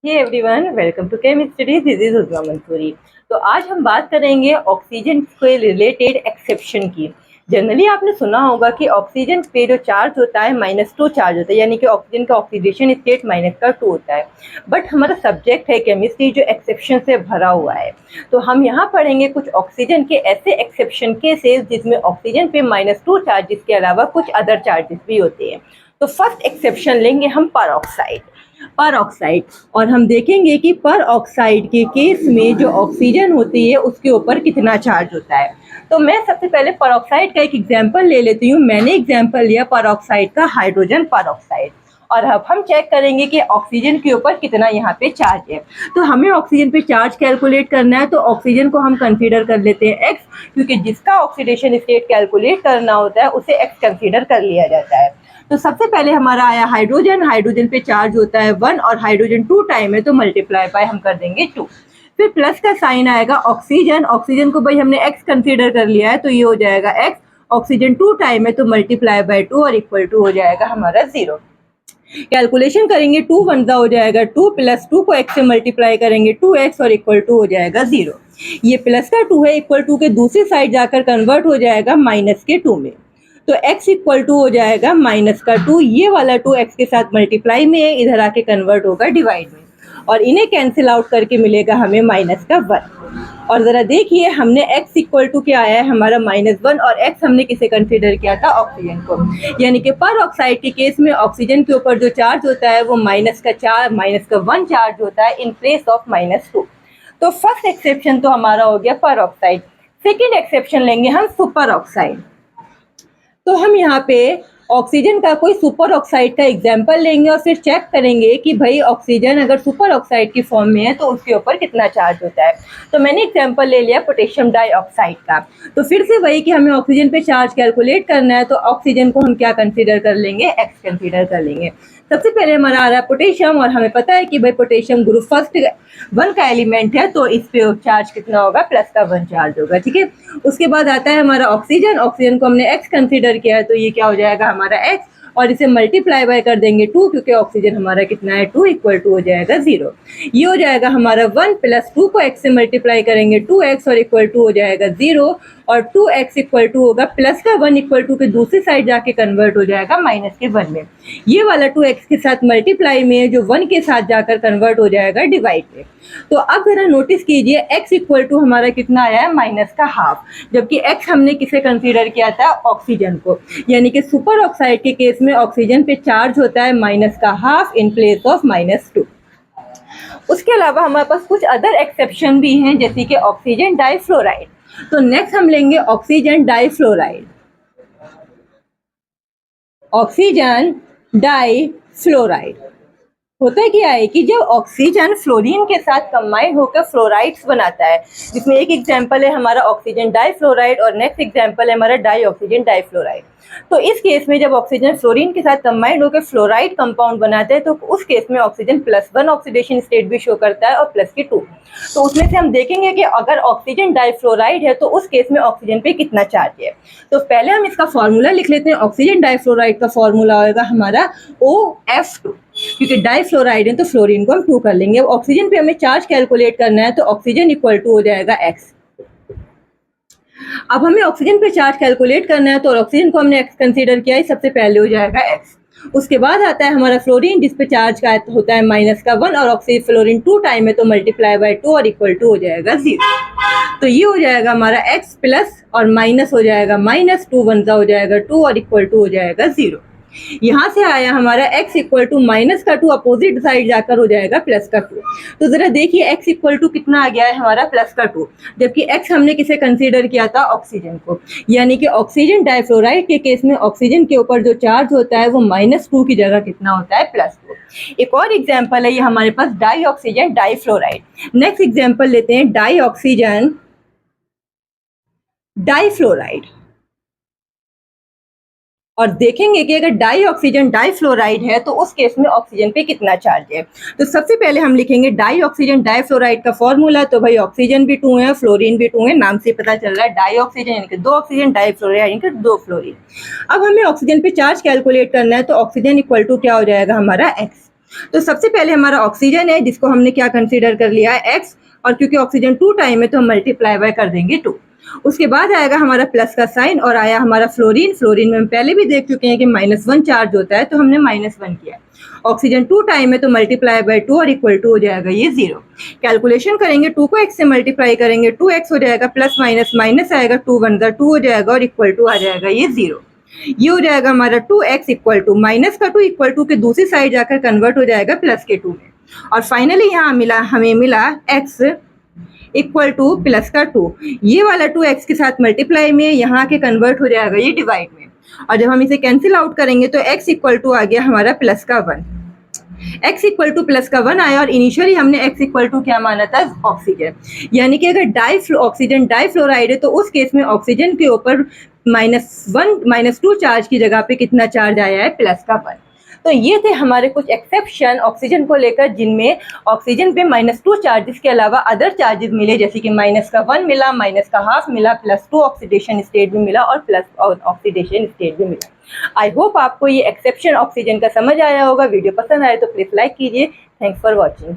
Hey everyone, welcome to chemistry. This is Uzma Mansuri. तो आज हम बात करेंगे ऑक्सीजन के रिलेटेड एक्सेप्शन की। जनरली आपने सुना होगा कि ऑक्सीजन पे जो चार्ज होता है -2 चार्ज होता है, यानी कि ऑक्सीजन का ऑक्सीडेशन स्टेट -2 होता है। बट हमारा सब्जेक्ट है केमिस्ट्री जो एक्सेप्शन से भरा हुआ है। तो हम यहाँ पढ़ेंगे कुछ ऑक्सीजन के ऐसे एक्सेप्शन केसेस जिसमें ऑक्सीजन पे -2 चार्जेस के अलावा कुछ अदर चार्जेस भी होते हैं। तो फर्स्ट एक्सेप्शन लेंगे हम पर ऑक्साइड। और हम देखेंगे कि पर ऑक्साइड के केस में जो ऑक्सीजन होती है उसके ऊपर कितना चार्ज होता है। तो मैं सबसे पहले पर ऑक्साइड का एक एग्जांपल ले लेती हूँ। मैंने एग्जांपल लिया पर ऑक्साइड का, हाइड्रोजन पर ऑक्साइड। और अब हम चेक करेंगे कि ऑक्सीजन के ऊपर कितना यहाँ पे चार्ज है। तो हमें ऑक्सीजन पे चार्ज कैलकुलेट करना है, तो ऑक्सीजन को हम कंसीडर कर लेते हैं एक्स, क्योंकि जिसका ऑक्सीडेशन स्टेट कैलकुलेट करना होता है उसे एक्स कंसीडर कर लिया जाता है। तो सबसे पहले हमारा आया हाइड्रोजन। हाइड्रोजन पे चार्ज होता है 1 और हाइड्रोजन 2 टाइम है, तो मल्टीप्लाई बाय हम कर देंगे 2। फिर प्लस का साइन आएगा ऑक्सीजन। ऑक्सीजन को भाई हमने एक्स कंसीडर कर लिया है, तो ये हो जाएगा एक्स। ऑक्सीजन 2 टाइम है, तो मल्टीप्लाई बाय 2 और इक्वल टू हो जाएगा हमारा 0। कैलकुलेशन करेंगे 2 वन हो जाएगा 2, प्लस 2 को x से मल्टीप्लाई करेंगे 2x और इक्वल टू हो जाएगा 0। ये प्लस का 2 है, इक्वल टू के दूसरी साइड जाकर कन्वर्ट हो जाएगा माइनस के 2 में। तो x इक्वल टू हो जाएगा -2। ये वाला 2 x के साथ मल्टीप्लाई में है, इधर आके कन्वर्ट होगा डिवाइड में, और इन्हें कैंसिल आउट करके मिलेगा हमें -1। और ज़रा देखिए, हमने x इक्वल टू क्या आया है हमारा -1, और x हमने किसे कंसीडर किया था, ऑक्सीजन को। यानी कि पर ऑक्साइड के केस में ऑक्सीजन के ऊपर जो चार्ज होता है वो -1 चार्ज होता है इन प्लेस ऑफ -2। तो फर्स्ट एक्सेप्शन तो हमारा हो गया पर ऑक्साइड। सेकेंड एक्सेप्शन लेंगे हम सुपर ऑक्साइड। तो हम यहाँ पे ऑक्सीजन का कोई सुपर ऑक्साइड का एग्जाम्पल लेंगे और फिर चेक करेंगे कि भाई ऑक्सीजन अगर सुपर ऑक्साइड की फॉर्म में है तो उसके ऊपर कितना चार्ज होता है। तो मैंने एग्जाम्पल ले लिया पोटेशियम डाइऑक्साइड का। तो फिर से वही कि हमें ऑक्सीजन पे चार्ज कैलकुलेट करना है, तो ऑक्सीजन को हम क्या कंसीडर कर लेंगे, एक्स कंसीडर कर लेंगे। सबसे पहले हमारा आ रहा है पोटेशियम, और हमें पता है कि भाई पोटेशियम ग्रुप फर्स्ट 1 का एलिमेंट है, तो इस पे चार्ज कितना होगा, +1 चार्ज होगा। ठीक है। उसके बाद आता है हमारा ऑक्सीजन। ऑक्सीजन को हमने एक्स कंसीडर किया है, तो ये क्या हो जाएगा हमारा एक्स, और इसे मल्टीप्लाई बाय कर देंगे 2, क्योंकि ऑक्सीजन हमारा कितना है 2, इक्वल टू हो जाएगा 0। ये हो जाएगा हमारा 1, प्लस 2 को x से मल्टीप्लाई करेंगे 2x और इक्वल टू हो जाएगा 0, और 2x इक्वल टू होगा प्लस का 1 इक्वल टू के दूसरी साइड जाके कन्वर्ट हो जाएगा माइनस के 1 में। ये वाला 2x के साथ मल्टीप्लाई में जो 1 के साथ जाकर कन्वर्ट हो जाएगा डिवाइड में। तो अब जरा नोटिस कीजिए, x इक्वल टू हमारा कितना आया है, -1/2, जबकि x हमने किसे कंसीडर किया था, ऑक्सीजन को। यानी कि सुपर ऑक्साइड के केस में ऑक्सीजन पे चार्ज होता है -1/2 इन प्लेस ऑफ -2। उसके अलावा हमारे पास कुछ अदर एक्सेप्शन भी हैं, जैसे कि ऑक्सीजन डाइफ्लोराइड। तो नेक्स्ट हम लेंगे ऑक्सीजन डाइफ्लोराइड। ऑक्सीजन डाइफ्लोराइड होता क्या है कि जब ऑक्सीजन फ्लोरीन के साथ कंबाइन होकर फ्लोराइड्स बनाता है, जिसमें एक एग्जांपल है हमारा ऑक्सीजन डाइफ्लोराइड और नेक्स्ट एग्जांपल है हमारा डाइऑक्सीजन डाइफ्लोराइड। तो इस केस में जब ऑक्सीजन फ्लोरीन के साथ कंबाइंड होकर फ्लोराइड कंपाउंड बनाते हैं, तो उस केस में ऑक्सीजन +1 ऑक्सीडेशन स्टेट भी शो करता है और +2। तो उसमें से हम देखेंगे कि अगर ऑक्सीजन डाइफ्लोराइड है तो उस केस में ऑक्सीजन पे कितना चार्ज है। तो पहले हम इसका फॉर्मूला लिख लेते हैं। ऑक्सीजन डाइफ्लोराइड का फॉर्मूला होगा हमारा OF2, क्योंकि डाइफ्लोराइड है तो फ्लोरीन को हम 2 कर लेंगे। अब ऑक्सीजन पे हमें चार्ज कैलकुलेट करना है, तो ऑक्सीजन इक्वल टू हो जाएगा x। अब हमें ऑक्सीजन पे चार्ज कैलकुलेट करना है, तो ऑक्सीजन को हमने x कंसीडर किया है, सबसे पहले हो जाएगा x। उसके बाद आता है हमारा फ्लोरीन, जिस पे चार्ज का होता है -1, और ऑक्सीजन फ्लोरीन 2 टाइम है, तो मल्टीप्लाई बाय 2 और इक्वल टू हो जाएगा 0। तो ये हो जाएगा हमारा x प्लस और माइनस हो जाएगा -2 वन हो जाएगा 2 और इक्वल टू हो जाएगा 0। यहाँ से आया हमारा x equal to -2, opposite side जाकर हो जाएगा +2। तो जरा देखिए x इक्वल टू कितना आ गया है हमारा +2, जबकि x हमने किसे कंसीडर किया था, ऑक्सीजन को। यानी कि ऑक्सीजन डाइफ्लोराइड के केस में ऑक्सीजन के ऊपर जो चार्ज होता है वो -2 की जगह कितना होता है, +2। एक और एग्जाम्पल है ये हमारे पास डाइऑक्सीजन डाइफ्लोराइड। नेक्स्ट एग्जाम्पल लेते हैं डाइऑक्सीजन डाइफ्लोराइड, और देखेंगे कि अगर डाइऑक्सीजन डाइफ्लोराइड है तो उस केस में ऑक्सीजन पे कितना चार्ज है। तो सबसे पहले हम लिखेंगे डाइऑक्सीजन डाइफ्लोराइड का फॉर्मूला। तो भाई ऑक्सीजन भी 2 है, फ्लोरीन भी 2 है, नाम से पता चल रहा है डाइऑक्सीजन यानी कि 2 ऑक्सीजन, डाइफ्लोराइड यानी कि 2 फ्लोरीन। अब हमें ऑक्सीजन पे चार्ज कैलकुलेट करना है, तो ऑक्सीजन इक्वल टू क्या हो जाएगा हमारा x। तो सबसे पहले हमारा ऑक्सीजन है जिसको हमने क्या कंसीडर कर लिया है x, और क्योंकि ऑक्सीजन 2 टाइम है तो हम मल्टीप्लाई बाय कर देंगे 2। उसके बाद आएगा हमारा प्लस का साइन और आया हमारा फ्लोरीन। फ्लोरीन में हम पहले भी देख चुके हैं कि -1 चार्ज होता है तो हमने -1 किया। ऑक्सीजन 2 टाइम है तो मल्टीप्लाई बाय 2 और इक्वल टू हो जाएगा ये 0। कैलकुलेशन करेंगे 2 को x से मल्टीप्लाई करेंगे 2x हो जाएगा, प्लस माइनस माइनस आएगा, 2 1 2 हो जाएगा और इक्वल टू आ जाएगा ये 0। ये हो जाएगा हमारा 2x इक्वल टू माइनस का 2 इक्वल टू के दूसरी साइड जाकर कन्वर्ट हो जाएगा प्लस के 2 में। और फाइनली यहाँ हमें मिला x इक्वल टू प्लस का 2। ये वाला 2x के साथ मल्टीप्लाई में यहाँ के कन्वर्ट हो जाएगा ये डिवाइड में, और जब हम इसे कैंसिल आउट करेंगे तो x इक्वल टू आ गया हमारा प्लस का 1। x इक्वल टू प्लस का 1 आया और इनिशियली हमने x इक्वल टू क्या माना था, ऑक्सीजन। यानी कि अगर ऑक्सीजन डाइफ्लोराइड है तो उस केस में ऑक्सीजन के ऊपर -1 -2 चार्ज की जगह पे कितना चार्ज आया है, प्लस का 1। तो ये थे हमारे कुछ एक्सेप्शन ऑक्सीजन को लेकर जिनमें ऑक्सीजन पे -2 चार्जेस के अलावा अदर चार्जेस मिले, जैसे कि -1 मिला, -1/2 मिला, +2 ऑक्सीडेशन स्टेट भी मिला और प्लस ऑक्सीडेशन स्टेट भी मिला। आई होप आपको ये एक्सेप्शन ऑक्सीजन का समझ आया होगा। वीडियो पसंद आए तो प्लीज़ लाइक कीजिए। Thanks for watching.